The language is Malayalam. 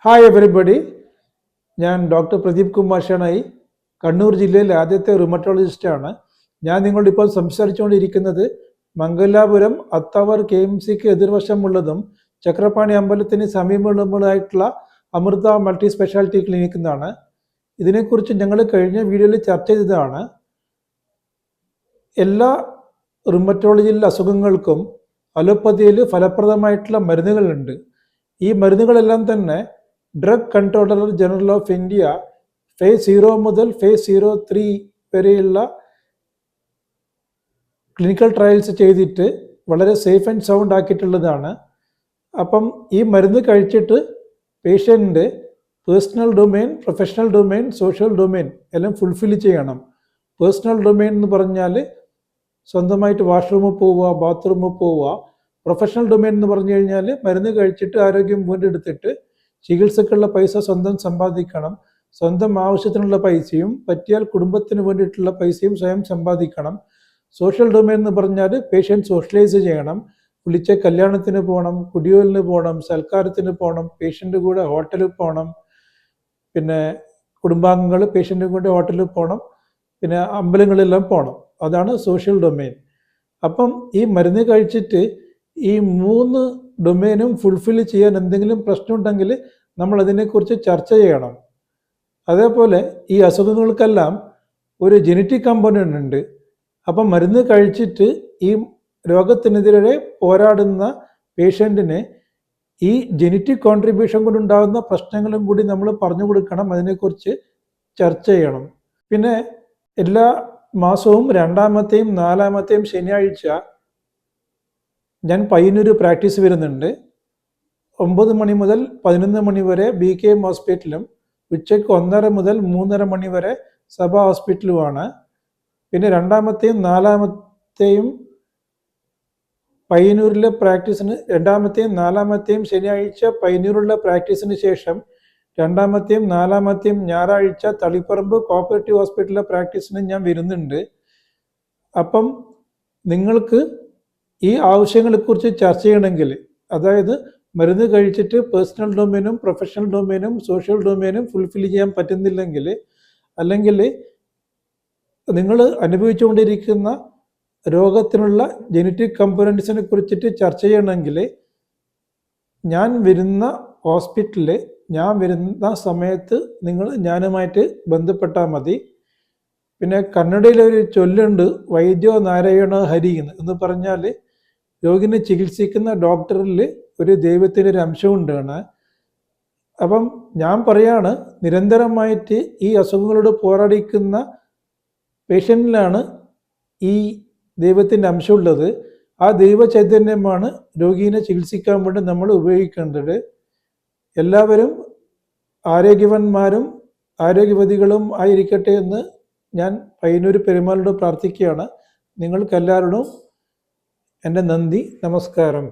ഹായ് എവരിബഡി, ഞാൻ ഡോക്ടർ പ്രദീപ് കുമാർ ഷണായി, കണ്ണൂർ ജില്ലയിലെ ആദ്യത്തെ റുമറ്റോളജിസ്റ്റാണ്. ഞാൻ നിങ്ങളോടിപ്പോൾ സംസാരിച്ചുകൊണ്ടിരിക്കുന്നത് മംഗലാപുരം അത്താവർ KMCക്ക് എതിർവശമുള്ളതും ചക്രപാണി അമ്പലത്തിന് സമീപമുള്ളതുമായിട്ടുള്ള അമൃത മൾട്ടി സ്പെഷ്യാലിറ്റി ക്ലിനിക്കിൽ നിന്നാണ്. ഇതിനെക്കുറിച്ച് ഞങ്ങൾ കഴിഞ്ഞ വീഡിയോയിൽ ചർച്ച ചെയ്തതാണ്. എല്ലാ റുമറ്റോളജിയിലെ അസുഖങ്ങൾക്കും അലോപ്പതിയിൽ ഫലപ്രദമായിട്ടുള്ള മരുന്നുകളുണ്ട്. ഈ മരുന്നുകളെല്ലാം തന്നെ drug controller general of India phase 0 മുതൽ ഫേസ് 03 വരെയുള്ള ക്ലിനിക്കൽ ട്രയൽസ് ചെയ്തിട്ട് വളരെ സേഫ് ആൻഡ് സൗണ്ട് ആക്കിയിട്ടുള്ളതാണ്. അപ്പം ഈ മരുന്ന് കഴിച്ചിട്ട് patient personal domain, professional domain, social domain എല്ലാം ഫുൾഫിൽ ചെയ്യണം. പേഴ്സണൽ ഡൊമെയിൻ എന്ന് പറഞ്ഞാൽ സ്വന്തമായിട്ട് വാഷ്റൂമിൽ പോവുക, ബാത്റൂമിൽ പോവുക. പ്രൊഫഷണൽ ഡൊമെയിൻ എന്ന് പറഞ്ഞു കഴിഞ്ഞാൽ മരുന്ന് കഴിച്ചിട്ട് ആരോഗ്യം വീണ്ടെടുത്തിട്ട് ചികിത്സക്കുള്ള പൈസ സ്വന്തം സമ്പാദിക്കണം. സ്വന്തം ആവശ്യത്തിനുള്ള പൈസയും പറ്റിയാൽ കുടുംബത്തിന് വേണ്ടിയിട്ടുള്ള പൈസയും സ്വയം സമ്പാദിക്കണം. സോഷ്യൽ ഡൊമെയിൻ എന്ന് പറഞ്ഞാൽ പേഷ്യൻ്റ് സോഷ്യലൈസ് ചെയ്യണം. വിളിച്ച കല്യാണത്തിന് പോകണം, കുടിയോലിന് പോകണം, സൽക്കാരത്തിന് പോകണം, പേഷ്യൻ്റ് കൂടെ ഹോട്ടലിൽ പോകണം, പിന്നെ കുടുംബാംഗങ്ങൾ പേഷ്യൻ്റ് കൂടെ ഹോട്ടലിൽ പോകണം, പിന്നെ അമ്പലങ്ങളിലെല്ലാം പോകണം. അതാണ് സോഷ്യൽ ഡൊമെയിൻ. അപ്പം ഈ മരുന്ന് കഴിച്ചിട്ട് ഈ 3 ഡൊമെയിനും ഫുൾഫിൽ ചെയ്യാൻ എന്തെങ്കിലും പ്രശ്നമുണ്ടെങ്കിൽ നമ്മൾ അതിനെക്കുറിച്ച് ചർച്ച ചെയ്യണം. അതേപോലെ ഈ അസുഖങ്ങൾക്കെല്ലാം ഒരു ജനറ്റിക് കമ്പോണൻ്റ് ഉണ്ട്. അപ്പം മരുന്ന് കഴിച്ചിട്ട് ഈ രോഗത്തിനെതിരെ പോരാടുന്ന പേഷ്യൻറ്റിന് ഈ ജനറ്റിക് കോൺട്രിബ്യൂഷൻ കൊണ്ടുണ്ടാകുന്ന പ്രശ്നങ്ങളും കൂടി നമ്മൾ പറഞ്ഞു കൊടുക്കണം, അതിനെക്കുറിച്ച് ചർച്ച ചെയ്യണം. പിന്നെ എല്ലാ മാസവും 2ാമത്തെയും 4ാമത്തെയും ശനിയാഴ്ച ഞാൻ പയ്യന്നൂർ പ്രാക്ടീസ് വരുന്നുണ്ട്. 9 മണി മുതൽ 11 മണി വരെ BKM ഹോസ്പിറ്റലും ഉച്ചയ്ക്ക് 1:30 മുതൽ 3:30 മണി വരെ സഭാ ഹോസ്പിറ്റലുമാണ്. പിന്നെ 2ാമത്തെയും 4ാമത്തെയും പയ്യന്നൂരിലെ പ്രാക്ടീസിന് 2ാമത്തെയും 4ാമത്തെയും ശനിയാഴ്ച പയ്യന്നൂരിലെ പ്രാക്ടീസിന് ശേഷം 2ാമത്തെയും 4ാമത്തെയും ഞായറാഴ്ച തളിപ്പറമ്പ് കോപ്പറേറ്റീവ് ഹോസ്പിറ്റലിലെ പ്രാക്ടീസിന് ഞാൻ വരുന്നുണ്ട്. അപ്പം നിങ്ങൾക്ക് ഈ ആവശ്യങ്ങളെക്കുറിച്ച് ചർച്ച ചെയ്യണമെങ്കിൽ, അതായത് മരുന്ന് കഴിച്ചിട്ട് പേഴ്സണൽ ഡൊമെയിനും പ്രൊഫഷണൽ ഡൊമെയിനും സോഷ്യൽ ഡൊമെയിനും ഫുൾഫിൽ ചെയ്യാൻ പറ്റുന്നില്ലെങ്കിൽ, അല്ലെങ്കിൽ നിങ്ങൾ അനുഭവിച്ചുകൊണ്ടിരിക്കുന്ന രോഗത്തിനുള്ള ജനറ്റിക് കമ്പോണൻസിനെ കുറിച്ചിട്ട് ചർച്ച ചെയ്യണമെങ്കിൽ ഞാൻ വരുന്ന ഹോസ്പിറ്റലിൽ ഞാൻ വരുന്ന സമയത്ത് നിങ്ങൾ ഞാനുമായിട്ട് ബന്ധപ്പെട്ടാൽ മതി. പിന്നെ കന്നഡയിലൊരു ചൊല്ലുണ്ട്, വൈദ്യോ നാരായണ ഹരി എന്ന് പറഞ്ഞാൽ രോഗിനെ ചികിത്സിക്കുന്ന ഡോക്ടറിൽ ഒരു ദൈവത്തിൻ്റെ ഒരു അംശമുണ്ടാണ്. അപ്പം ഞാൻ പറയാണ്, നിരന്തരമായിട്ട് ഈ അസുഖങ്ങളോട് പോരാടിക്കുന്ന പേഷ്യൻറ്റിലാണ് ഈ ദൈവത്തിൻ്റെ അംശമുള്ളത്. ആ ദൈവ ചൈതന്യമാണ് രോഗീനെ ചികിത്സിക്കാൻ വേണ്ടി നമ്മൾ ഉപയോഗിക്കേണ്ടത്. എല്ലാവരും ആരോഗ്യവാന്മാരും ആരോഗ്യവതികളും ആയിരിക്കട്ടെ എന്ന് ഞാൻ പയ്യന്നൂർ പെരുമാളോട് പ്രാർത്ഥിക്കുകയാണ്. നിങ്ങൾക്കെല്ലാവരോടും എൻ്റെ നന്ദി, നമസ്കാരം.